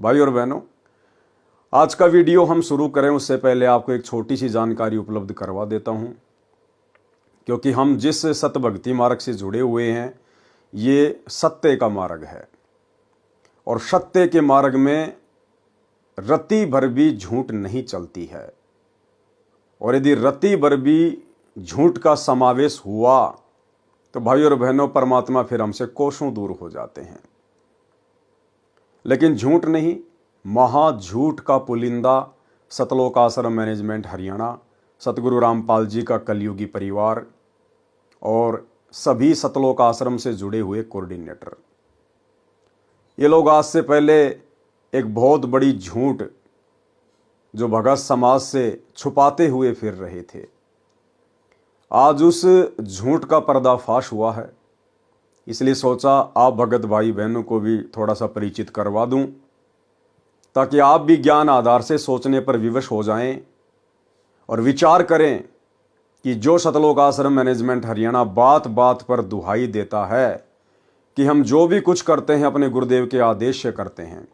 भाई और बहनों, आज का वीडियो हम शुरू करें उससे पहले आपको एक छोटी सी जानकारी उपलब्ध करवा देता हूं, क्योंकि हम जिस सत्य भक्ति मार्ग से जुड़े हुए हैं ये सत्य का मार्ग है और सत्य के मार्ग में रत्ती भर भी झूठ नहीं चलती है। और यदि रत्ती भर भी झूठ का समावेश हुआ तो भाई और बहनों, परमात्मा फिर हमसे कोसों दूर हो जाते हैं। लेकिन झूठ नहीं, महाझूठ का पुलिंदा सतलोक आश्रम मैनेजमेंट हरियाणा, सतगुरु रामपाल जी का कलयुगी परिवार और सभी सतलोक आश्रम से जुड़े हुए कोऑर्डिनेटर, ये लोग आज से पहले एक बहुत बड़ी झूठ जो भगत समाज से छुपाते हुए फिर रहे थे, आज उस झूठ का पर्दाफाश हुआ है। इसलिए सोचा आप भगत भाई बहनों को भी थोड़ा सा परिचित करवा दूं, ताकि आप भी ज्ञान आधार से सोचने पर विवश हो जाएं और विचार करें कि जो सतलोक आश्रम मैनेजमेंट हरियाणा बात बात पर दुहाई देता है कि हम जो भी कुछ करते हैं अपने गुरुदेव के आदेश से करते हैं,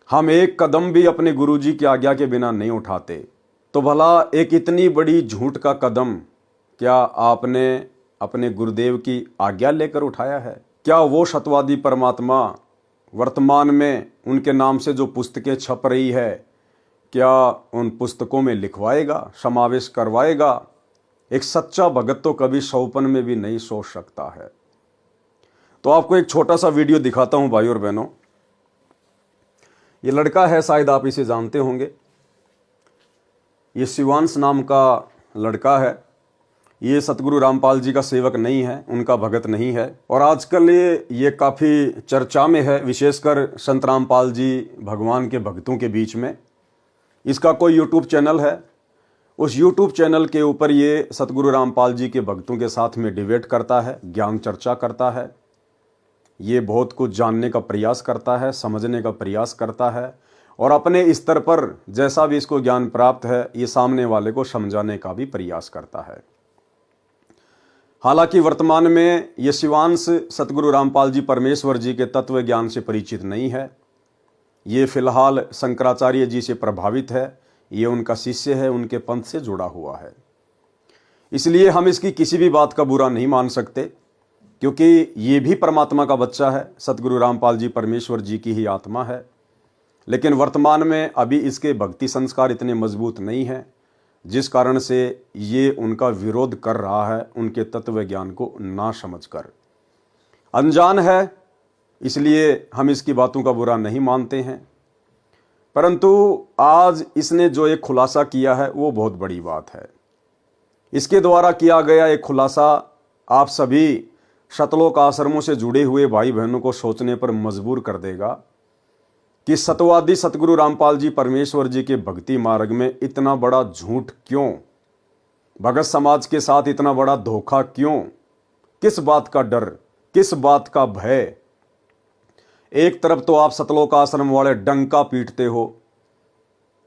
हम एक कदम भी अपने गुरुजी की आज्ञा के बिना नहीं उठाते, तो भला एक इतनी बड़ी झूठ का कदम क्या आपने अपने गुरुदेव की आज्ञा लेकर उठाया है? क्या वो सत्यवादी परमात्मा वर्तमान में उनके नाम से जो पुस्तकें छप रही है, क्या उन पुस्तकों में लिखवाएगा, समावेश करवाएगा? एक सच्चा भगत तो कभी सौपन में भी नहीं सोच सकता है। तो आपको एक छोटा सा वीडियो दिखाता हूं भाई और बहनों। ये लड़का है, शायद आप इसे जानते होंगे। ये शिवांश नाम का लड़का है। ये सतगुरु रामपाल जी का सेवक नहीं है, उनका भगत नहीं है, और आजकल ये काफ़ी चर्चा में है, विशेषकर संत रामपाल जी भगवान के भक्तों के बीच में। इसका कोई यूट्यूब चैनल है, उस यूट्यूब चैनल के ऊपर ये सतगुरु रामपाल जी के भक्तों के साथ में डिबेट करता है, ज्ञान चर्चा करता है। ये बहुत कुछ जानने का प्रयास करता है, समझने का प्रयास करता है, और अपने स्तर पर जैसा भी इसको ज्ञान प्राप्त है ये सामने वाले को समझाने का भी प्रयास करता है। हालांकि वर्तमान में ये शिवांश सतगुरु रामपाल जी परमेश्वर जी के तत्व ज्ञान से परिचित नहीं है। ये फिलहाल शंकराचार्य जी से प्रभावित है, ये उनका शिष्य है, उनके पंथ से जुड़ा हुआ है। इसलिए हम इसकी किसी भी बात का बुरा नहीं मान सकते, क्योंकि ये भी परमात्मा का बच्चा है, सतगुरु रामपाल जी परमेश्वर जी की ही आत्मा है। लेकिन वर्तमान में अभी इसके भक्ति संस्कार इतने मजबूत नहीं हैं, जिस कारण से ये उनका विरोध कर रहा है, उनके तत्व ज्ञान को ना समझकर। अनजान है, इसलिए हम इसकी बातों का बुरा नहीं मानते हैं। परंतु आज इसने जो एक खुलासा किया है वो बहुत बड़ी बात है। इसके द्वारा किया गया एक खुलासा आप सभी सतलोक आश्रमों से जुड़े हुए भाई बहनों को सोचने पर मजबूर कर देगा कि सत्यवादी सतगुरु रामपाल जी परमेश्वर जी के भक्ति मार्ग में इतना बड़ा झूठ क्यों, भगत समाज के साथ इतना बड़ा धोखा क्यों, किस बात का डर, किस बात का भय? एक तरफ तो आप सतलोक आश्रम वाले डंका पीटते हो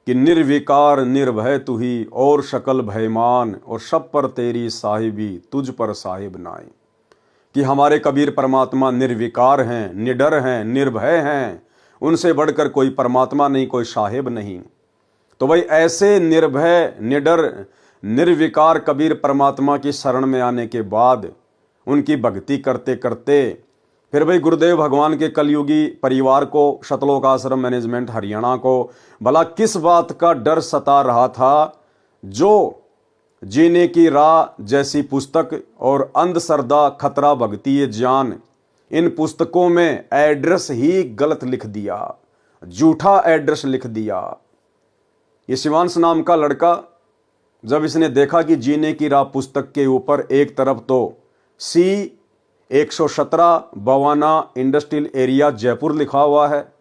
कि निर्विकार निर्भय तू ही और शकल भयमान, और सब पर तेरी साहिबी तुझ पर साहिब नाई, कि हमारे कबीर परमात्मा निर्विकार हैं, निडर हैं, निर्भय हैं, उनसे बढ़कर कोई परमात्मा नहीं, कोई साहिब नहीं। तो भाई ऐसे निर्भय, निडर, निर्विकार कबीर परमात्मा की शरण में आने के बाद उनकी भक्ति करते करते फिर भाई गुरुदेव भगवान के कलयुगी परिवार को, सतलोक आश्रम मैनेजमेंट हरियाणा को भला किस बात का डर सता रहा था, जो जीने की राह जैसी पुस्तक और अंधश्रद्धा खतरा भक्ति ये ज्ञान, इन पुस्तकों में एड्रेस ही गलत लिख दिया, झूठा एड्रेस लिख दिया। ये शिवांश नाम का लड़का जब इसने देखा कि जीने की राह पुस्तक के ऊपर एक तरफ तो C117 Bawana industrial area Jaipur लिखा हुआ है,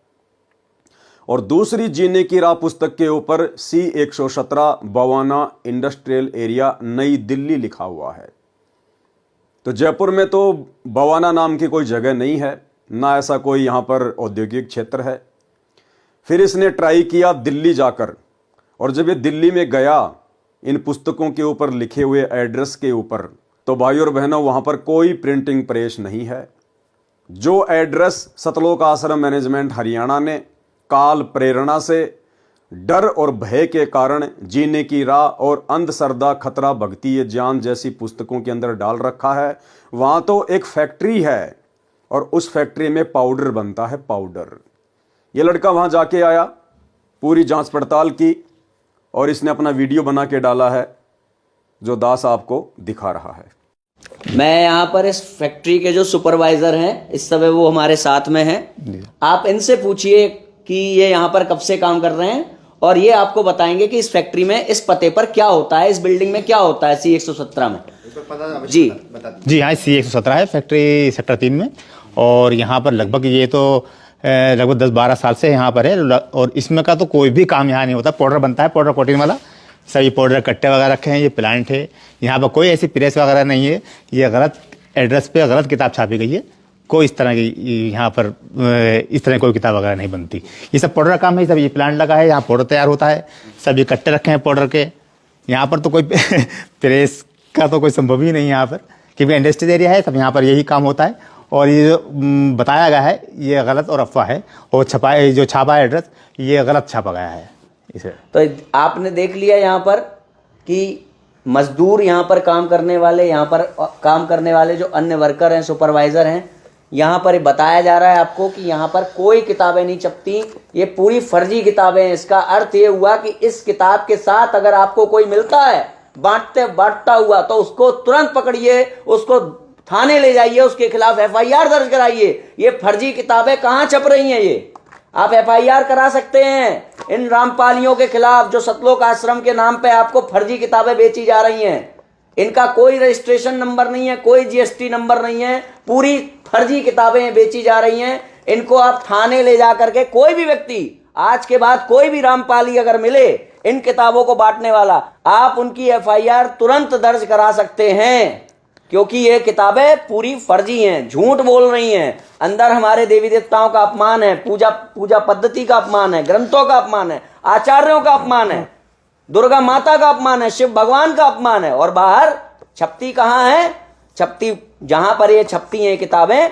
और दूसरी जीने की राह पुस्तक के ऊपर C117 बवाना इंडस्ट्रियल एरिया नई दिल्ली लिखा हुआ है, तो जयपुर में तो बवाना नाम की कोई जगह नहीं है, ना ऐसा कोई यहाँ पर औद्योगिक क्षेत्र है। फिर इसने ट्राई किया दिल्ली जाकर, और जब ये दिल्ली में गया इन पुस्तकों के ऊपर लिखे हुए एड्रेस के ऊपर, तो भाई और बहनों वहाँ पर कोई प्रिंटिंग प्रेस नहीं है। जो एड्रेस सतलोक आश्रम मैनेजमेंट हरियाणा ने काल प्रेरणा से, डर और भय के कारण जीने की राह और अंधश्रद्धा, खतरा, भक्ति ये ज्ञान जैसी पुस्तकों के अंदर डाल रखा है। वहाँ तो एक फैक्ट्री है और उस फैक्ट्री में पाउडर बनता है, पाउडर। ये लड़का वहाँ जाके आया, पूरी जांच पड़ताल की और इसने अपना वीडियो बना के डाला है जो दास आपको दिखा रहा है। मैं यहाँ पर इस फैक्ट्री के जो सुपरवाइजर हैं इस समय वो हमारे साथ में हैं। आप इनसे पूछिए कि ये यहाँ पर कब से काम कर रहे हैं और ये आपको बताएंगे कि इस फैक्ट्री में इस पते पर क्या होता है, इस बिल्डिंग में क्या होता है C117 में। जी जी हाँ, C117 है फैक्ट्री सेक्टर 3 में। और यहाँ पर लगभग ये तो लगभग 10-12 साल से यहाँ पर है। और इसमें का तो कोई भी काम यहाँ नहीं होता। पाउडर बनता है, पाउडर कोटिंग वाला। सभी पाउडर कट्टे वगैरह रखे हैं। ये प्लांट है, यहाँ पर कोई ऐसी प्रेस वगैरह नहीं है। ये गलत एड्रेस पे गलत किताब छापी गई है। कोई इस तरह की यहाँ पर इस तरह कोई किताब वगैरह नहीं बनती। ये सब पाउडर का काम है। सब ये प्लांट लगा है, यहाँ पाउडर तैयार होता है। सब ये कट्टे रखे हैं पाउडर के। यहाँ पर तो कोई प्रेस का तो कोई संभव ही नहीं है यहाँ पर, क्योंकि इंडस्ट्रियल एरिया है। सब यहाँ पर यही काम होता है। और ये जो बताया गया है ये गलत और अफवाह है। और जो छापा है एड्रेस ये गलत छापा गया है इसे। तो आपने देख लिया यहाँ पर कि मजदूर यहाँ पर काम करने वाले, यहाँ पर काम करने वाले जो अन्य वर्कर हैं, सुपरवाइजर हैं, यहाँ पर बताया जा रहा है आपको कि यहाँ पर कोई किताबें नहीं छपती, ये पूरी फर्जी किताबें हैं। इसका अर्थ ये हुआ कि इस किताब के साथ अगर आपको कोई मिलता है बांटता हुआ तो उसको तुरंत पकड़िए, उसको थाने ले जाइए, उसके खिलाफ FIR दर्ज कराइए। ये फर्जी किताबें कहाँ छप रही हैं, ये आप FIR करा सकते हैं इन रामपालियों के खिलाफ जो सतलोक आश्रम के नाम पे आपको फर्जी किताबें बेची जा रही हैं। इनका कोई रजिस्ट्रेशन नंबर नहीं है, कोई GST नंबर नहीं है, पूरी फर्जी किताबें बेची जा रही हैं। इनको आप थाने ले जा करके, कोई भी व्यक्ति आज के बाद कोई भी रामपाली अगर मिले इन किताबों को बांटने वाला, आप उनकी FIR तुरंत दर्ज करा सकते हैं, क्योंकि ये किताबें पूरी फर्जी हैं, झूठ बोल रही हैं। अंदर हमारे देवी देवताओं का अपमान है, पूजा पद्धति का अपमान है, ग्रंथों का अपमान है, आचार्यों का अपमान है, दुर्गा माता का अपमान है, शिव भगवान का अपमान है। और बाहर छपती कहाँ है? छपती जहां पर ये छपती हैं किताबें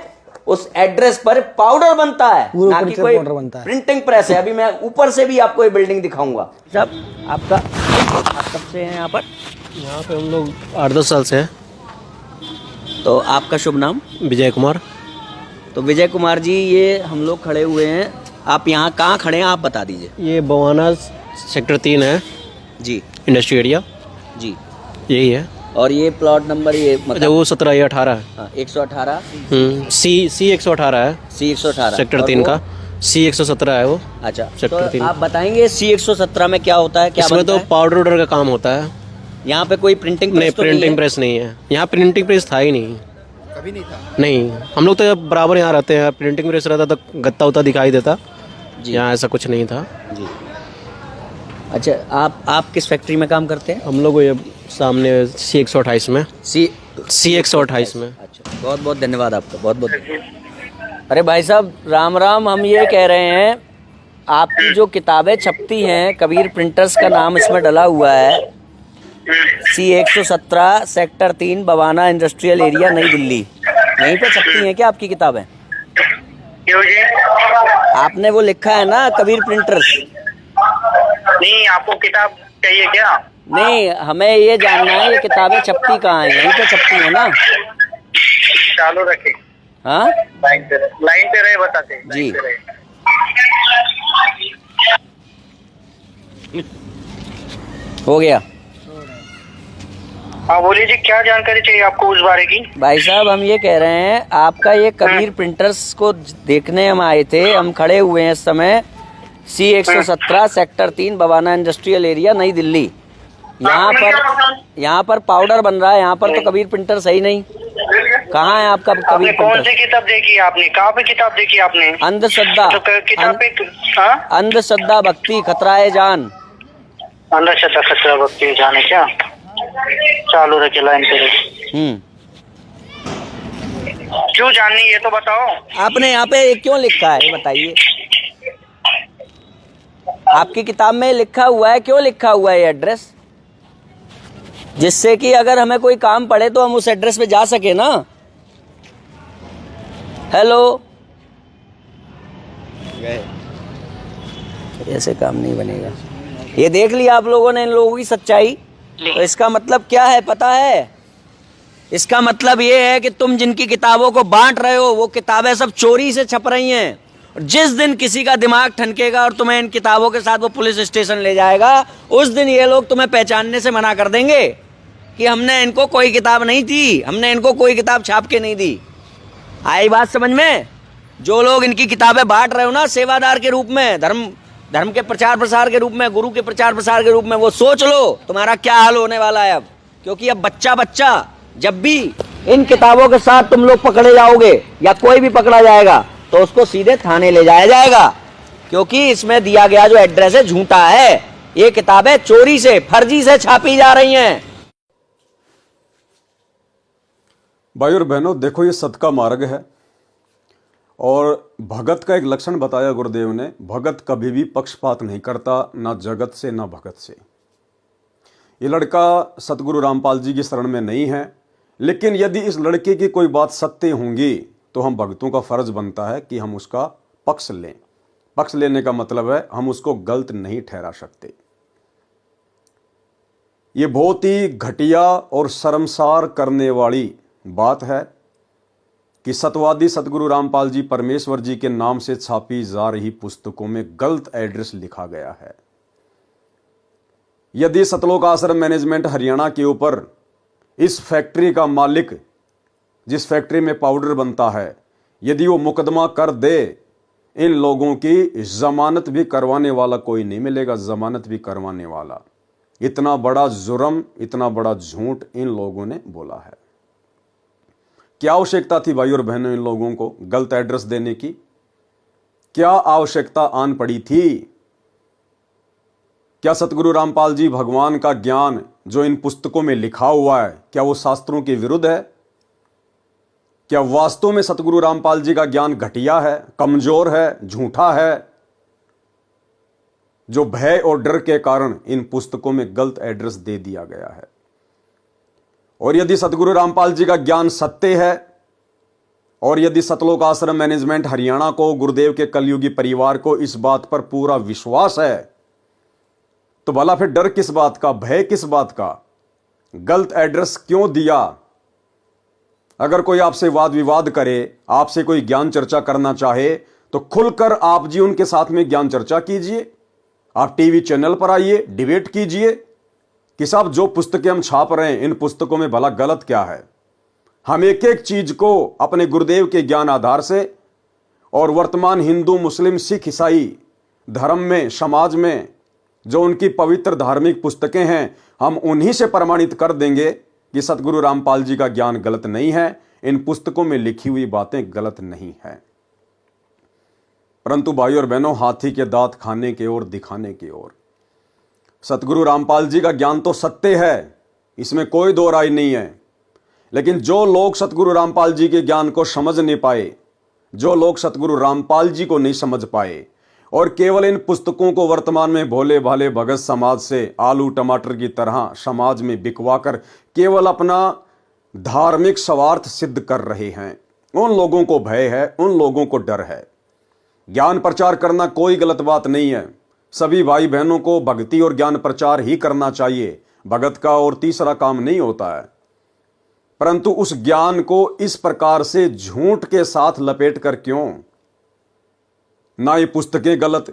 उस एड्रेस पर पाउडर बनता है, ना कि कोई प्रिंटिंग प्रेस है। अभी मैं ऊपर से भी आपको ये बिल्डिंग दिखाऊंगा। सब आपका आप कब से हैं यहाँ पर? यहाँ पे हम लोग 8-10 साल से हैं। तो आपका शुभ नाम? विजय कुमार। तो विजय कुमार जी, ये हम लोग खड़े हुए हैं, आप यहाँ कहाँ खड़े हैं आप बता दीजिए। ये बवाना सेक्टर 3 है जी, इंडस्ट्री एरिया जी, यही है। और ये प्लॉट नंबर ये मतलब वो 17 ये 18 है। 118 C 118 है। C 118 सेक्टर 3 का C 117 है वो। अच्छा, सेक्टर 3। आप बताएंगे C 117 में क्या होता है? क्या इसमें तो पाउडर ऑर्डर का काम होता है। यहाँ पे कोई प्रिंटिंग नहीं, प्रिंटिंग प्रेस नहीं है यहाँ। प्रिंटिंग प्रेस था ही नहीं, कभी नहीं था। नहीं, हम लोग तो बराबर यहाँ रहते हैं। प्रिंटिंग प्रेस रहता तो गत्ता उत्ता दिखाई देता, यहाँ ऐसा कुछ नहीं था जी। अच्छा, आप किस फैक्ट्री में काम करते हैं? हम लोग ये सामने C 128 में। C 128 में। अच्छा, बहुत बहुत धन्यवाद आपका, बहुत बहुत। अरे भाई साहब राम राम, हम ये कह रहे हैं आपकी जो किताबें छपती हैं, कबीर प्रिंटर्स का नाम इसमें डला हुआ है, C 117 sector 3 Bawana industrial area नई दिल्ली, यहीं पे छपती हैं क्या आपकी किताबें? आपने वो लिखा है ना कबीर प्रिंटर्स? नहीं, आपको किताब चाहिए क्या? नहीं, हमें ये जानना है ये किताबें छपती कहाँ हैं, यहीं पे छपती है ना? चालू रखे। हाँ, लाइन पे रहे, बताते जी। हो गया। हाँ बोलिए जी, क्या जानकारी चाहिए आपको उस बारे की? भाई साहब हम ये कह रहे हैं आपका ये कबीर प्रिंटर्स को देखने हम आए थे, हम खड़े हुए हैं इस समय C 117 sector 3 Bawana industrial area नई दिल्ली। यहाँ पर पाउडर बन रहा है, यहाँ पर तो कबीर प्रिंटर सही नहीं। कहाँ है आपका कबीर प्रिंटर? कौन सी किताब देखी आपने? कहाँ पे किताब देखी आपने? अंधश्रद्धा, अंधश्रद्धा भक्ति खतराए जान। अंधश्रद्धा खतरा भक्ति जान है क्या? चालू रखे, लाइन पे रहे। क्यों जाननी ये तो बताओ। आपने यहाँ पे क्यों लिखा है बताइए? आपकी किताब में लिखा हुआ है, क्यों लिखा हुआ है एड्रेस? जिससे कि अगर हमें कोई काम पड़े तो हम उस एड्रेस पे जा सके ना। हेलो, ऐसे काम नहीं बनेगा। ये देख लिया आप लोगों ने इन लोगों की सच्चाई। तो इसका मतलब क्या है पता है? इसका मतलब ये है कि तुम जिनकी किताबों को बांट रहे हो वो किताबें सब चोरी से छप रही हैं। और जिस दिन किसी का दिमाग ठनकेगा और तुम्हें इन किताबों के साथ वो पुलिस स्टेशन ले जाएगा, उस दिन ये लोग तुम्हें पहचानने से मना कर देंगे कि हमने इनको कोई किताब नहीं दी, हमने इनको कोई किताब छाप के नहीं दी। आई बात समझ में? जो लोग इनकी किताबें बांट रहे हो ना सेवादार के रूप में, धर्म के प्रचार प्रसार के रूप में, गुरु के प्रचार प्रसार के रूप में, वो सोच लो तुम्हारा क्या हाल होने वाला है अब। क्योंकि अब बच्चा जब भी इन किताबों के साथ तुम लोग पकड़े जाओगे या कोई भी पकड़ा जाएगा तो उसको सीधे थाने ले जाया जाएगा, क्योंकि इसमें दिया गया जो एड्रेस है झूठा है। ये किताबें चोरी से, फर्जी से छापी जा रही हैं। भाई और बहनों, देखो ये सत का मार्ग है और भगत का एक लक्षण बताया गुरुदेव ने। भगत कभी भी पक्षपात नहीं करता, ना जगत से ना भगत से। ये लड़का सतगुरु रामपाल जी की शरण में नहीं है, लेकिन यदि इस लड़के की कोई बात सत्य होंगी तो हम भक्तों का फर्ज बनता है कि हम उसका पक्ष लें। पक्ष लेने का मतलब है हम उसको गलत नहीं ठहरा सकते। ये बहुत ही घटिया और शर्मसार करने वाली बात है कि सतवादी सतगुरु रामपाल जी परमेश्वर जी के नाम से छापी जा रही पुस्तकों में गलत एड्रेस लिखा गया है। यदि सतलोक आश्रम मैनेजमेंट हरियाणा के ऊपर इस फैक्ट्री का मालिक, जिस फैक्ट्री में पाउडर बनता है, यदि वो मुकदमा कर दे, इन लोगों की जमानत भी करवाने वाला कोई नहीं मिलेगा, जमानत भी करवाने वाला। इतना बड़ा जुर्म, इतना बड़ा झूठ इन लोगों ने बोला है। क्या आवश्यकता थी भाई और बहनों इन लोगों को गलत एड्रेस देने की? क्या आवश्यकता आन पड़ी थी? क्या सतगुरु रामपाल जी भगवान का ज्ञान जो इन पुस्तकों में लिखा हुआ है, क्या वो शास्त्रों के विरुद्ध है? क्या वास्तव में सतगुरु रामपाल जी का ज्ञान घटिया है, कमजोर है, झूठा है, जो भय और डर के कारण इन पुस्तकों में गलत एड्रेस दे दिया गया है? और यदि सतगुरु रामपाल जी का ज्ञान सत्य है और यदि सतलोक आश्रम मैनेजमेंट हरियाणा को, गुरुदेव के कलयुगी परिवार को इस बात पर पूरा विश्वास है, तो भला फिर डर किस बात का, भय किस बात का? गलत एड्रेस क्यों दिया? अगर कोई आपसे वाद विवाद करे, आपसे कोई ज्ञान चर्चा करना चाहे, तो खुलकर आप जी उनके साथ में ज्ञान चर्चा कीजिए। आप टीवी चैनल पर आइए, डिबेट कीजिए कि साहब जो पुस्तकें हम छाप रहे हैं, इन पुस्तकों में भला गलत क्या है। हम एक एक चीज को अपने गुरुदेव के ज्ञान आधार से और वर्तमान हिंदू, मुस्लिम, सिख, ईसाई धर्म में, समाज में जो उनकी पवित्र धार्मिक पुस्तकें हैं, हम उन्हीं से प्रमाणित कर देंगे कि सतगुरु रामपाल जी का ज्ञान गलत नहीं है, इन पुस्तकों में लिखी हुई बातें गलत नहीं है। परंतु भाई और बहनों, हाथी के दांत खाने की ओर, दिखाने की ओर। सतगुरु रामपाल जी का ज्ञान तो सत्य है, इसमें कोई दो राय नहीं है, लेकिन जो लोग सतगुरु रामपाल जी के ज्ञान को समझ नहीं पाए, जो लोग सतगुरु रामपाल जी को नहीं समझ पाए और केवल इन पुस्तकों को वर्तमान में भोले भाले भगत समाज से आलू टमाटर की तरह समाज में बिकवा कर केवल अपना धार्मिक स्वार्थ सिद्ध कर रहे हैं, उन लोगों को भय है, उन लोगों को डर है। ज्ञान प्रचार करना कोई गलत बात नहीं है, सभी भाई बहनों को भक्ति और ज्ञान प्रचार ही करना चाहिए, भगत का और तीसरा काम नहीं होता है। परंतु उस ज्ञान को इस प्रकार से झूठ के साथ लपेट कर क्यों? ना ये पुस्तकें गलत,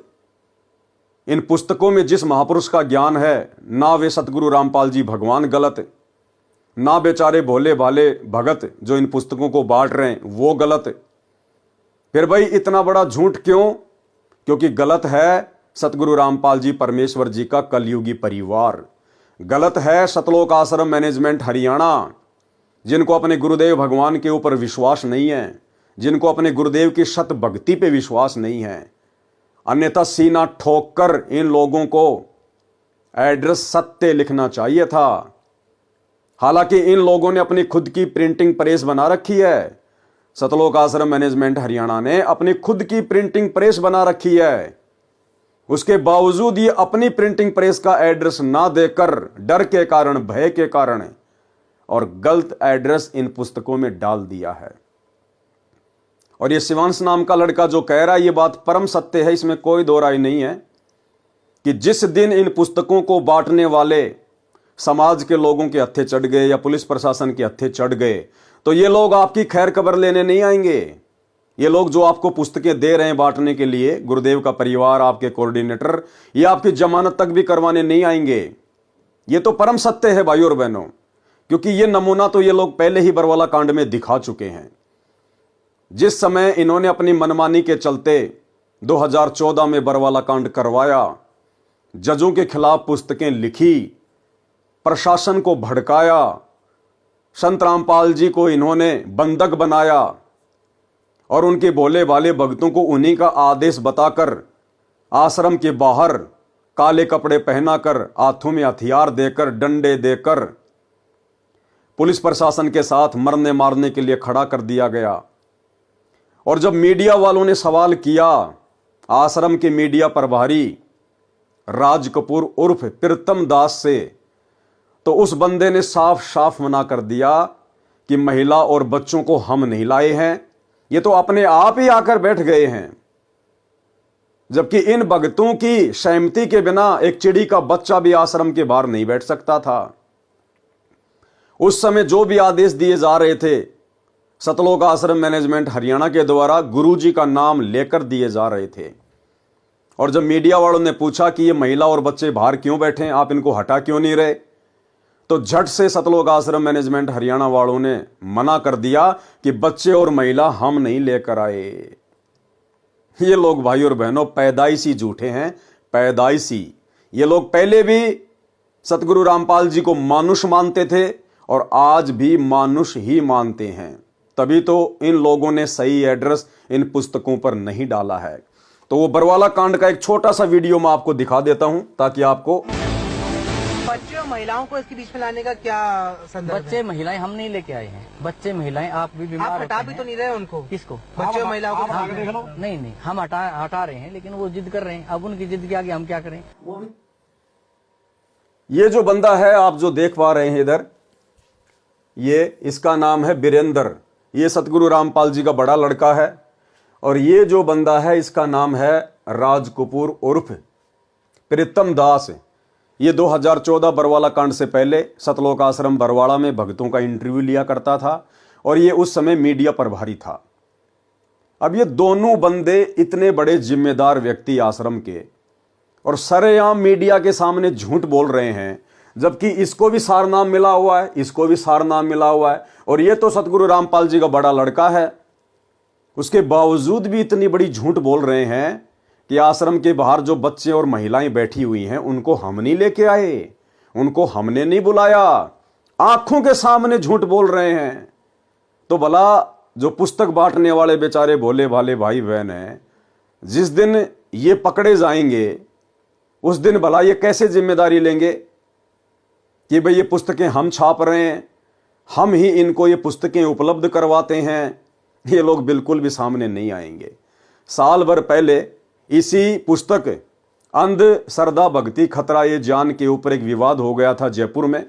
इन पुस्तकों में जिस महापुरुष का ज्ञान है, ना वे सतगुरु रामपाल जी भगवान गलत, ना बेचारे भोले भाले भगत जो इन पुस्तकों को बांट रहे हैं वो गलत। फिर भाई इतना बड़ा झूठ क्यों? क्योंकि गलत है सतगुरु रामपाल जी परमेश्वर जी का कलयुगी परिवार, गलत है सतलोक आश्रम मैनेजमेंट हरियाणा, जिनको अपने गुरुदेव भगवान के ऊपर विश्वास नहीं है, जिनको अपने गुरुदेव की सत भक्ति पे विश्वास नहीं है। अन्यथा सीना ठोक कर इन लोगों को एड्रेस सत्य लिखना चाहिए था। हालांकि इन लोगों ने अपनी खुद की प्रिंटिंग प्रेस बना रखी है, सतलोक आश्रम मैनेजमेंट हरियाणा ने अपनी खुद की प्रिंटिंग प्रेस बना रखी है, उसके बावजूद ये अपनी प्रिंटिंग प्रेस का एड्रेस ना देकर डर के कारण, भय के कारण और गलत एड्रेस इन पुस्तकों में डाल दिया है। और ये शिवांश नाम का लड़का जो कह रहा है ये बात परम सत्य है, इसमें कोई दो राय नहीं है। कि जिस दिन इन पुस्तकों को बांटने वाले समाज के लोगों के हत्थे चढ़ गए या पुलिस प्रशासन के हत्थे चढ़ गए, तो ये लोग आपकी खैर खबर लेने नहीं आएंगे। ये लोग जो आपको पुस्तकें दे रहे हैं बांटने के लिए, गुरुदेव का परिवार, आपके कोऑर्डिनेटर, ये आपकी जमानत तक भी करवाने नहीं आएंगे। ये तो परम सत्य है भाइयों और बहनों, क्योंकि ये नमूना तो ये लोग पहले ही बरवाला कांड में दिखा चुके हैं। जिस समय इन्होंने अपनी मनमानी के चलते 2014 में बरवाला कांड करवाया, जजों के खिलाफ पुस्तकें लिखी, प्रशासन को भड़काया, संत रामपाल जी को इन्होंने बंधक बनाया और उनके भोले भाले भक्तों को उन्हीं का आदेश बताकर आश्रम के बाहर काले कपड़े पहनाकर, हाथों में हथियार देकर, डंडे देकर पुलिस प्रशासन के साथ मरने मारने के लिए खड़ा कर दिया गया। और जब मीडिया वालों ने सवाल किया आश्रम के मीडिया प्रभारी राज कपूर उर्फ प्रीतम दास से, तो उस बंदे ने साफ साफ मना कर दिया कि महिला और बच्चों को हम नहीं लाए हैं, ये तो अपने आप ही आकर बैठ गए हैं। जबकि इन भक्तों की सहमति के बिना एक चिड़ी का बच्चा भी आश्रम के बाहर नहीं बैठ सकता था। उस समय जो भी आदेश दिए जा रहे थे सतलोक आश्रम मैनेजमेंट हरियाणा के द्वारा गुरुजी का नाम लेकर दिए जा रहे थे। और जब मीडिया वालों ने पूछा कि ये महिला और बच्चे बाहर क्यों बैठे हैं, आप इनको हटा क्यों नहीं रहे, तो झट से सतलोक आश्रम मैनेजमेंट हरियाणा वालों ने मना कर दिया कि बच्चे और महिला हम नहीं लेकर आए। ये लोग भाई और बहनों पैदाइशी झूठे हैं, पैदाइशी। ये लोग पहले भी सतगुरु रामपाल जी को मानुष मानते थे और आज भी मानुष ही मानते हैं। तभी तो इन लोगों ने सही एड्रेस इन पुस्तकों पर नहीं डाला है। तो वो बरवाला कांड का एक छोटा सा वीडियो मैं आपको दिखा देता हूं ताकि आपको। बच्चे और महिलाओं को इसके बीच में लाने का क्या संदर्भ है? बच्चे महिलाएं हम नहीं लेके आए हैं। बच्चे महिलाएं आप भी बीमार आप हटा भी तो नहीं रहे उनको? किसको? बच्चे और महिलाओं को नहीं नहीं, हम हटा रहे हैं, लेकिन वो जिद कर रहे हैं। अब उनकी जिद के आगे हम क्या करें? ये जो बंदा है आप जो देख पा रहे हैं इधर, ये इसका नाम है बीरेंद्र। ये सतगुरु रामपाल जी का बड़ा लड़का है। और ये जो बंदा है इसका नाम है राज कपूर उर्फ प्रीतम दास। ये 2014 बरवाला कांड से पहले सतलोक आश्रम बरवाड़ा में भक्तों का इंटरव्यू लिया करता था और ये उस समय मीडिया प्रभारी था। अब ये दोनों बंदे इतने बड़े जिम्मेदार व्यक्ति आश्रम के और सरेआम मीडिया के सामने झूठ बोल रहे हैं, जबकि इसको भी सारनाम मिला हुआ है, इसको भी सारनाम मिला हुआ है और ये तो सतगुरु रामपाल जी का बड़ा लड़का है। उसके बावजूद भी इतनी बड़ी झूठ बोल रहे हैं कि आश्रम के बाहर जो बच्चे और महिलाएं बैठी हुई हैं उनको हम नहीं लेके आए, उनको हमने नहीं बुलाया। आंखों के सामने झूठ बोल रहे हैं। तो भला जो पुस्तक बांटने वाले बेचारे भोले भाले भाई बहन हैं, जिस दिन ये पकड़े जाएंगे उस दिन भला ये कैसे जिम्मेदारी लेंगे कि भाई ये पुस्तकें हम छाप रहे हैं, हम ही इनको ये पुस्तकें उपलब्ध करवाते हैं। ये लोग बिल्कुल भी सामने नहीं आएंगे। साल भर पहले इसी पुस्तक अंध श्रद्धा भक्ति खतरा ये जान के ऊपर एक विवाद हो गया था जयपुर में।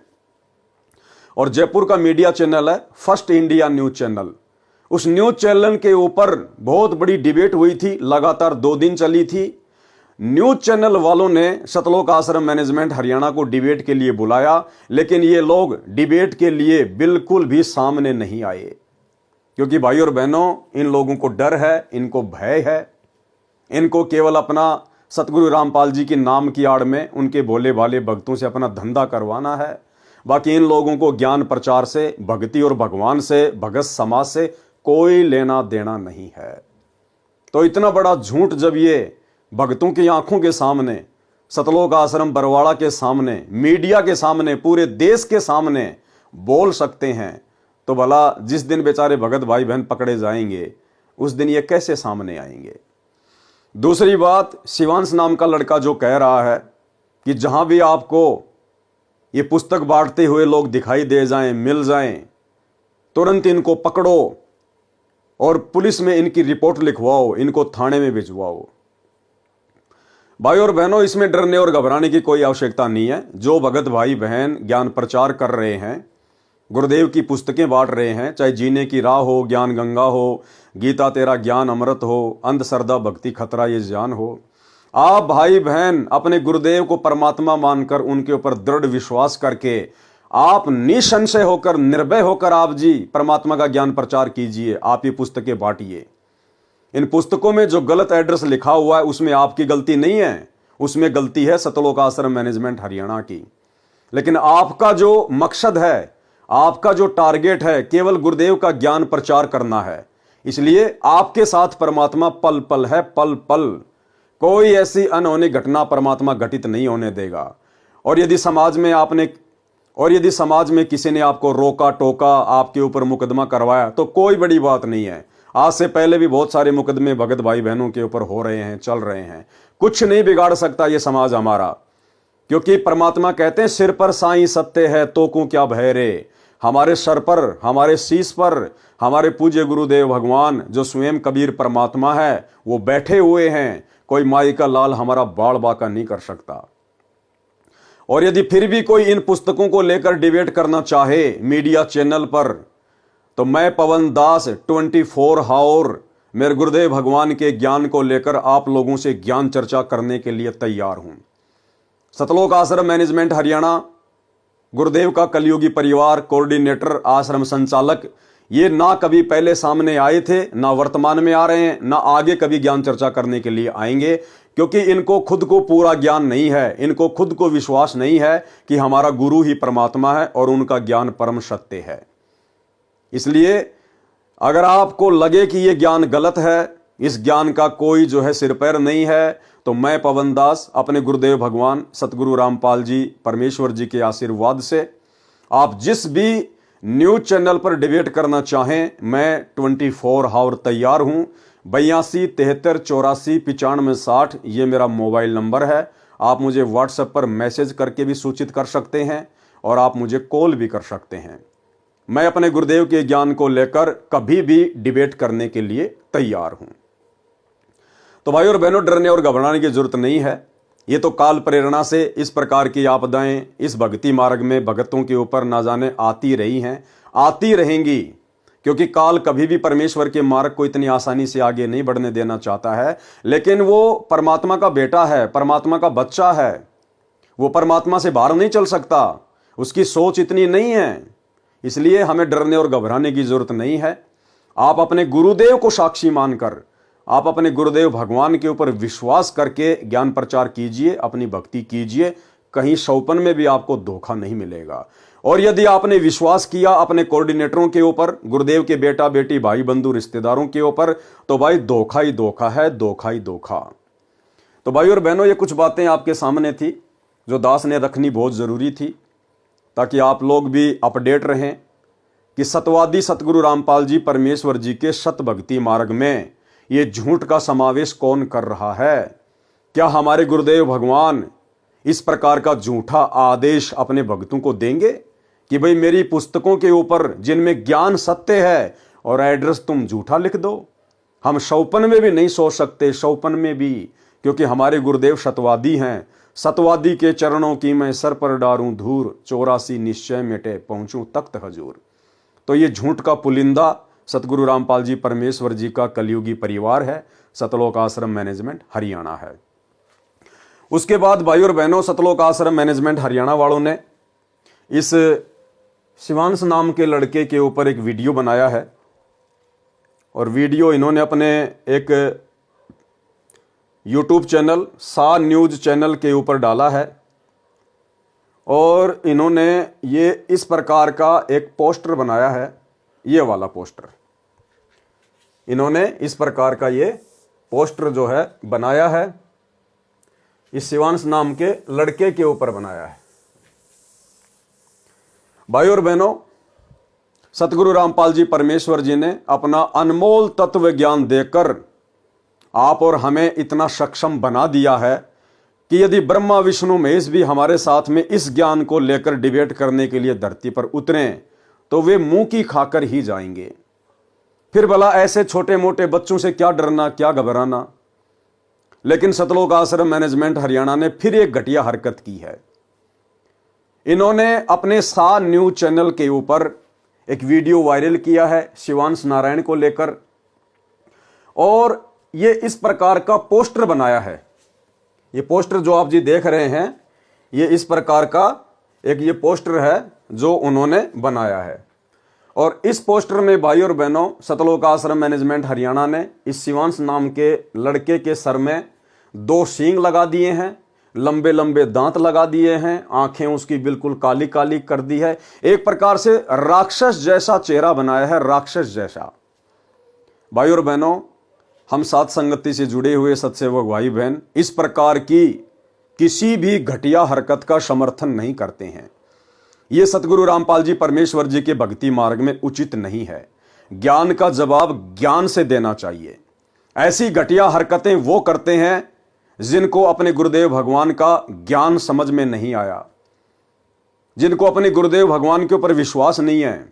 और जयपुर का मीडिया चैनल है फर्स्ट इंडिया न्यूज चैनल। उस न्यूज चैनल के ऊपर बहुत बड़ी डिबेट हुई थी, लगातार 2 दिन चली थी। न्यूज चैनल वालों ने सतलोक आश्रम मैनेजमेंट हरियाणा को डिबेट के लिए बुलाया, लेकिन ये लोग डिबेट के लिए बिल्कुल भी सामने नहीं आए, क्योंकि भाई और बहनों इन लोगों को डर है, इनको भय है। इनको केवल अपना सतगुरु रामपाल जी के नाम की आड़ में उनके भोले भाले भक्तों से अपना धंधा करवाना है। बाकी इन लोगों को ज्ञान प्रचार से, भक्ति और भगवान से, भगत समाज से कोई लेना देना नहीं है। तो इतना बड़ा झूठ जब ये भक्तों की आंखों के सामने, सतलोक आश्रम बरवाड़ा के सामने, मीडिया के सामने, पूरे देश के सामने बोल सकते हैं, तो भला जिस दिन बेचारे भगत भाई बहन पकड़े जाएंगे उस दिन ये कैसे सामने आएंगे। दूसरी बात, शिवांश नाम का लड़का जो कह रहा है कि जहां भी आपको ये पुस्तक बांटते हुए लोग दिखाई दे जाएं, मिल जाएं, तुरंत इनको पकड़ो और पुलिस में इनकी रिपोर्ट लिखवाओ, इनको थाने में भिजवाओ। भाई और बहनों, इसमें डरने और घबराने की कोई आवश्यकता नहीं है। जो भगत भाई बहन ज्ञान प्रचार कर रहे हैं, गुरुदेव की पुस्तकें बांट रहे हैं, चाहे जीने की राह हो, ज्ञान गंगा हो, गीता तेरा ज्ञान अमृत हो, अंधश्रद्धा भक्ति खतरा ये जान हो, आप भाई बहन अपने गुरुदेव को परमात्मा मानकर उनके ऊपर दृढ़ विश्वास करके आप निसंशय होकर, निर्भय होकर आप जी परमात्मा का ज्ञान प्रचार कीजिए। आप ये पुस्तकें बांटिए। इन पुस्तकों में जो गलत एड्रेस लिखा हुआ है उसमें आपकी गलती नहीं है, उसमें गलती है सतलोक आश्रम मैनेजमेंट हरियाणा की। लेकिन आपका जो मकसद है, आपका जो टारगेट है, केवल गुरुदेव का ज्ञान प्रचार करना है। इसलिए आपके साथ परमात्मा पल पल है, पल पल। कोई ऐसी अनहोनी घटना परमात्मा घटित नहीं होने देगा। और यदि समाज में किसी ने आपको रोका टोका, आपके ऊपर मुकदमा करवाया, तो कोई बड़ी बात नहीं है। आज से पहले भी बहुत सारे मुकदमे भगत भाई बहनों के ऊपर हो रहे हैं, चल रहे हैं। कुछ नहीं बिगाड़ सकता ये समाज हमारा, क्योंकि परमात्मा कहते हैं सिर पर साईं सत्य है तो को क्या भय रे। हमारे सर पर, हमारे शीश पर हमारे पूज्य गुरुदेव भगवान जो स्वयं कबीर परमात्मा है वो बैठे हुए हैं। कोई माई का लाल हमारा बाल बाका नहीं कर सकता। और यदि फिर भी कोई इन पुस्तकों को लेकर डिबेट करना चाहे मीडिया चैनल पर, तो मैं पवन दास 24 हावर मेरे गुरुदेव भगवान के ज्ञान को लेकर आप लोगों से ज्ञान चर्चा करने के लिए तैयार हूं। सतलोक आश्रम मैनेजमेंट हरियाणा, गुरुदेव का कलयुगी परिवार, कोऑर्डिनेटर, आश्रम संचालक, ये ना कभी पहले सामने आए थे, ना वर्तमान में आ रहे हैं, ना आगे कभी ज्ञान चर्चा करने के लिए आएंगे, क्योंकि इनको खुद को पूरा ज्ञान नहीं है। इनको खुद को विश्वास नहीं है कि हमारा गुरु ही परमात्मा है और उनका ज्ञान परम सत्य है। इसलिए अगर आपको लगे कि यह ज्ञान गलत है, इस ज्ञान का कोई जो है सिर पैर नहीं है, तो मैं पवन दास अपने गुरुदेव भगवान सतगुरु रामपाल जी परमेश्वर जी के आशीर्वाद से आप जिस भी न्यूज चैनल पर डिबेट करना चाहें, मैं 24 हावर तैयार हूं। 82 73 84 95 60 ये मेरा मोबाइल नंबर है। आप मुझे व्हाट्सएप पर मैसेज करके भी सूचित कर सकते हैं और आप मुझे कॉल भी कर सकते हैं। मैं अपने गुरुदेव के ज्ञान को लेकर कभी भी डिबेट करने के लिए तैयार हूं। तो भाई और बहनों, डरने और घबराने की जरूरत नहीं है। ये तो काल प्रेरणा से इस प्रकार की आपदाएं इस भक्ति मार्ग में भगतों के ऊपर ना जाने आती रही हैं, आती रहेंगी, क्योंकि काल कभी भी परमेश्वर के मार्ग को इतनी आसानी से आगे नहीं बढ़ने देना चाहता है। लेकिन वो परमात्मा का बेटा है, परमात्मा का बच्चा है, वो परमात्मा से बाहर नहीं चल सकता, उसकी सोच इतनी नहीं है। इसलिए हमें डरने और घबराने की जरूरत नहीं है। आप अपने गुरुदेव को साक्षी मानकर, आप अपने गुरुदेव भगवान के ऊपर विश्वास करके ज्ञान प्रचार कीजिए, अपनी भक्ति कीजिए। कहीं सौपन में भी आपको धोखा नहीं मिलेगा। और यदि आपने विश्वास किया अपने कोऑर्डिनेटरों के ऊपर, गुरुदेव के बेटा बेटी भाई बंधु रिश्तेदारों के ऊपर, तो भाई धोखा ही धोखा है, धोखा ही धोखा। तो भाई और बहनों, ये कुछ बातें आपके सामने थी जो दास ने रखनी बहुत जरूरी थी, ताकि आप लोग भी अपडेट रहें कि सतवादी सतगुरु रामपाल जी परमेश्वर जी के सत भक्ति मार्ग में ये झूठ का समावेश कौन कर रहा है। क्या हमारे गुरुदेव भगवान इस प्रकार का झूठा आदेश अपने भक्तों को देंगे कि भाई मेरी पुस्तकों के ऊपर जिनमें ज्ञान सत्य है और एड्रेस तुम झूठा लिख दो। हम सौपन में भी नहीं सोच सकते, सौपन में भी, क्योंकि हमारे गुरुदेव सतवादी हैं। सतवादी के चरणों की मैं सर पर डारूं धूर, 84 निश्चय मिटे पहुंचूं तख्त हजूर। तो ये झूठ का पुलिंदा सतगुरु रामपाल जी परमेश्वर जी का कलयुगी परिवार है, सतलोक आश्रम मैनेजमेंट हरियाणा है। उसके बाद भाई और बहनों, सतलोक आश्रम मैनेजमेंट हरियाणा वालों ने इस शिवांश नाम के लड़के के ऊपर एक वीडियो बनाया है। और वीडियो इन्होंने अपने एक यूट्यूब चैनल सा न्यूज चैनल के ऊपर डाला है। और इन्होंने ये इस प्रकार का एक पोस्टर बनाया है, ये वाला पोस्टर इन्होंने इस प्रकार का ये पोस्टर जो है बनाया है, इस शिवांश नाम के लड़के के ऊपर बनाया है। भाई और बहनों, सतगुरु रामपाल जी परमेश्वर जी ने अपना अनमोल तत्व ज्ञान देकर आप और हमें इतना सक्षम बना दिया है कि यदि ब्रह्मा विष्णु महेश भी हमारे साथ में इस ज्ञान को लेकर डिबेट करने के लिए धरती पर उतरें तो वे मुंह की खाकर ही जाएंगे। फिर भला ऐसे छोटे मोटे बच्चों से क्या डरना, क्या घबराना। लेकिन सतलोक आश्रम मैनेजमेंट हरियाणा ने फिर एक घटिया हरकत की है। इन्होंने अपने सा न्यूज चैनल के ऊपर एक वीडियो वायरल किया है शिवांश नारायण को लेकर, और ये इस प्रकार का पोस्टर बनाया है। ये पोस्टर जो आप जी देख रहे हैं, ये इस प्रकार का एक ये पोस्टर है जो उन्होंने बनाया है। और इस पोस्टर में भाई और बहनों, सतलोक आश्रम मैनेजमेंट हरियाणा ने इस शिवांश नाम के लड़के के सर में 2 सींग लगा दिए हैं, लंबे लंबे दांत लगा दिए हैं, आंखें उसकी बिल्कुल काली काली कर दी है, एक प्रकार से राक्षस जैसा चेहरा बनाया है, राक्षस जैसा। भाई और बहनों, हम साथ संगति से जुड़े हुए सत्सेवक भाई बहन इस प्रकार की किसी भी घटिया हरकत का समर्थन नहीं करते हैं। ये सतगुरु रामपाल जी परमेश्वर जी के भक्ति मार्ग में उचित नहीं है। ज्ञान का जवाब ज्ञान से देना चाहिए। ऐसी घटिया हरकतें वो करते हैं जिनको अपने गुरुदेव भगवान का ज्ञान समझ में नहीं आया, जिनको अपने गुरुदेव भगवान के ऊपर विश्वास नहीं है,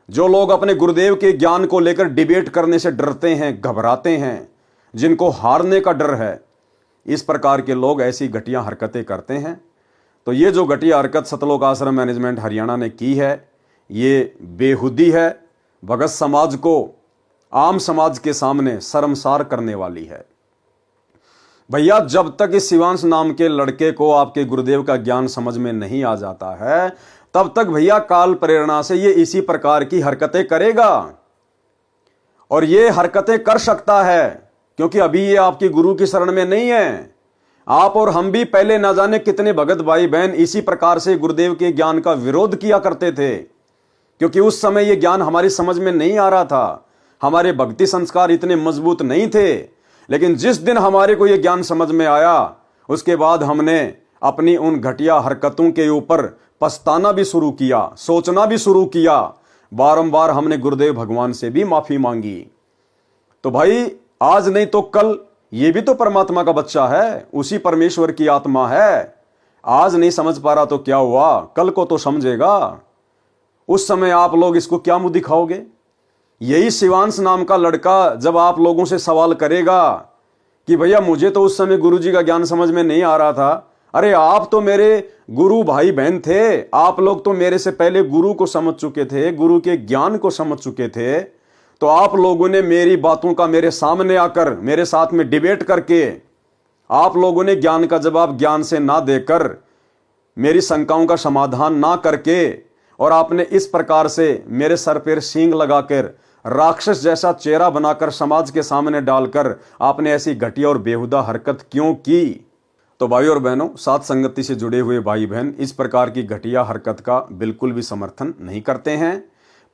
जो लोग अपने गुरुदेव के ज्ञान को लेकर डिबेट करने से डरते हैं, घबराते हैं, जिनको हारने का डर है, इस प्रकार के लोग ऐसी घटिया हरकतें करते हैं। तो ये जो घटिया हरकत सतलोक आश्रम मैनेजमेंट हरियाणा ने की है, ये बेहुदी है, भगत समाज को आम समाज के सामने शर्मसार करने वाली है। भैया, जब तक इस शिवांश नाम के लड़के को आपके गुरुदेव का ज्ञान समझ में नहीं आ जाता है, तब तक भैया काल प्रेरणा से ये इसी प्रकार की हरकतें करेगा। और ये हरकतें कर सकता है क्योंकि अभी ये आपकी गुरु की शरण में नहीं है। आप और हम भी पहले ना जाने कितने भगत भाई बहन इसी प्रकार से गुरुदेव के ज्ञान का विरोध किया करते थे, क्योंकि उस समय ये ज्ञान हमारी समझ में नहीं आ रहा था, हमारे भक्ति संस्कार इतने मजबूत नहीं थे। लेकिन जिस दिन हमारे को ये ज्ञान समझ में आया, उसके बाद हमने अपनी उन घटिया हरकतों के ऊपर पछताना भी शुरू किया, सोचना भी शुरू किया, बारंबार हमने गुरुदेव भगवान से भी माफी मांगी। तो भाई, आज नहीं तो कल ये भी तो परमात्मा का बच्चा है, उसी परमेश्वर की आत्मा है। आज नहीं समझ पा रहा तो क्या हुआ, कल को तो समझेगा। उस समय आप लोग इसको क्या मुंह दिखाओगे? यही शिवांश नाम का लड़का जब आप लोगों से सवाल करेगा कि भैया मुझे तो उस समय गुरु जी का ज्ञान समझ में नहीं आ रहा था, अरे आप तो मेरे गुरु भाई बहन थे, आप लोग तो मेरे से पहले गुरु को समझ चुके थे, गुरु के ज्ञान को समझ चुके थे, तो आप लोगों ने मेरी बातों का मेरे सामने आकर मेरे साथ में डिबेट करके आप लोगों ने ज्ञान का जवाब ज्ञान से ना देकर, मेरी शंकाओं का समाधान ना करके, और आपने इस प्रकार से मेरे सर पर सींग लगाकर राक्षस जैसा चेहरा बनाकर समाज के सामने डालकर आपने ऐसी घटिया और बेहुदा हरकत क्यों की? तो भाई और बहनों, साथ संगति से जुड़े हुए भाई बहन इस प्रकार की घटिया हरकत का बिल्कुल भी समर्थन नहीं करते हैं।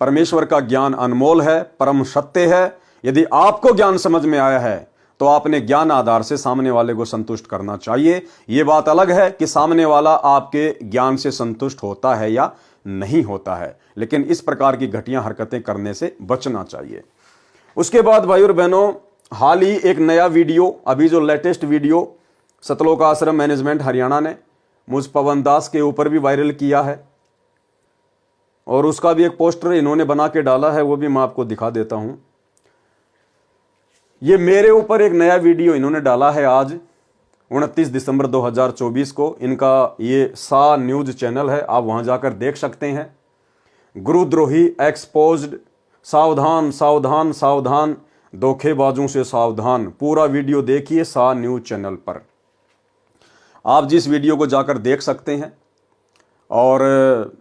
परमेश्वर का ज्ञान अनमोल है, परम सत्य है। यदि आपको ज्ञान समझ में आया है तो आपने ज्ञान आधार से सामने वाले को संतुष्ट करना चाहिए। यह बात अलग है कि सामने वाला आपके ज्ञान से संतुष्ट होता है या नहीं होता है, लेकिन इस प्रकार की घटिया हरकतें करने से बचना चाहिए। उसके बाद भाई और बहनों, हाल ही एक नया वीडियो, अभी जो लेटेस्ट वीडियो सतलोक आश्रम मैनेजमेंट हरियाणा ने मुझ पवन दास के ऊपर भी वायरल किया है, और उसका भी एक पोस्टर इन्होंने बना के डाला है, वो भी मैं आपको दिखा देता हूं। ये मेरे ऊपर एक नया वीडियो इन्होंने डाला है आज 29 दिसंबर 2024 को। इनका ये सा न्यूज चैनल है, आप वहां जाकर देख सकते हैं। गुरुद्रोही एक्सपोज्ड, सावधान सावधान सावधान, धोखेबाजों से सावधान। पूरा वीडियो देखिए सा न्यूज चैनल पर, आप जिस वीडियो को जाकर देख सकते हैं। और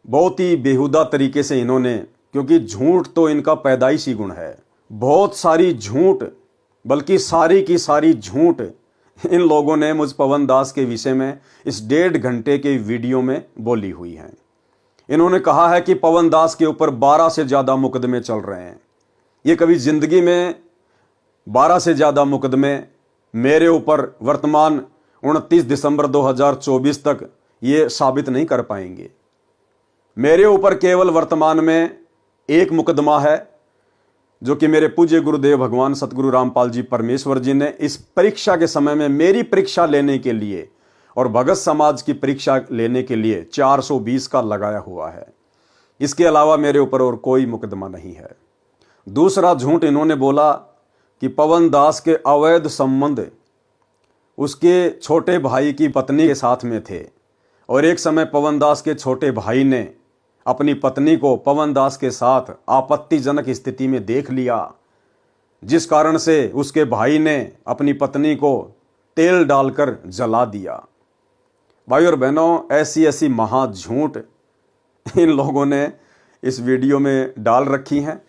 बहुत ही बेहुदा तरीके से इन्होंने, क्योंकि झूठ तो इनका पैदाइशी गुण है, बहुत सारी झूठ, बल्कि सारी की सारी झूठ इन लोगों ने मुझ पवन दास के विषय में इस 1.5 घंटे के वीडियो में बोली हुई है। इन्होंने कहा है कि पवन दास के ऊपर 12 से ज़्यादा मुकदमे चल रहे हैं। ये कभी जिंदगी में 12 से ज़्यादा मुकदमे मेरे ऊपर वर्तमान 29 दिसंबर 2024 तक ये साबित नहीं कर पाएंगे। मेरे ऊपर केवल वर्तमान में एक मुकदमा है, जो कि मेरे पूज्य गुरुदेव भगवान सतगुरु रामपाल जी परमेश्वर जी ने इस परीक्षा के समय में मेरी परीक्षा लेने के लिए और भगत समाज की परीक्षा लेने के लिए 420 का लगाया हुआ है। इसके अलावा मेरे ऊपर और कोई मुकदमा नहीं है। दूसरा झूठ इन्होंने बोला कि पवन दास के अवैध संबंध उसके छोटे भाई की पत्नी के साथ में थे, और एक समय पवन दास के छोटे भाई ने अपनी पत्नी को पवन दास के साथ आपत्तिजनक स्थिति में देख लिया, जिस कारण से उसके भाई ने अपनी पत्नी को तेल डालकर जला दिया। भाई और बहनों, ऐसी ऐसी महा झूठ इन लोगों ने इस वीडियो में डाल रखी हैं।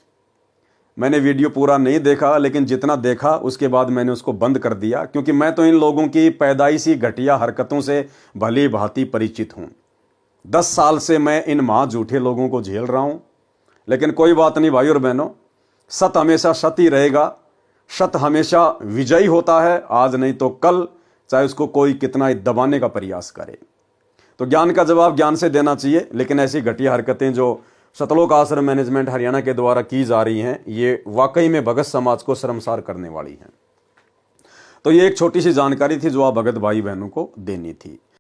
मैंने वीडियो पूरा नहीं देखा, लेकिन जितना देखा उसके बाद मैंने उसको बंद कर दिया, क्योंकि मैं तो इन लोगों की पैदाइशी घटिया हरकतों से भली भांति परिचित हूं। 10 साल से मैं इन महा झूठे लोगों को झेल रहा हूं। लेकिन कोई बात नहीं भाई और बहनों, सत्य हमेशा सत्य ही रहेगा। सत्य हमेशा विजयी होता है, आज नहीं तो कल, चाहे उसको कोई कितना ही दबाने का प्रयास करे। तो ज्ञान का जवाब ज्ञान से देना चाहिए, लेकिन ऐसी घटिया हरकतें जो सतलोक आश्रम मैनेजमेंट हरियाणा के द्वारा की जा रही हैं, ये वाकई में भगत समाज को शर्मसार करने वाली हैं। तो ये एक छोटी सी जानकारी थी जो आप भगत भाई बहनों को देनी थी।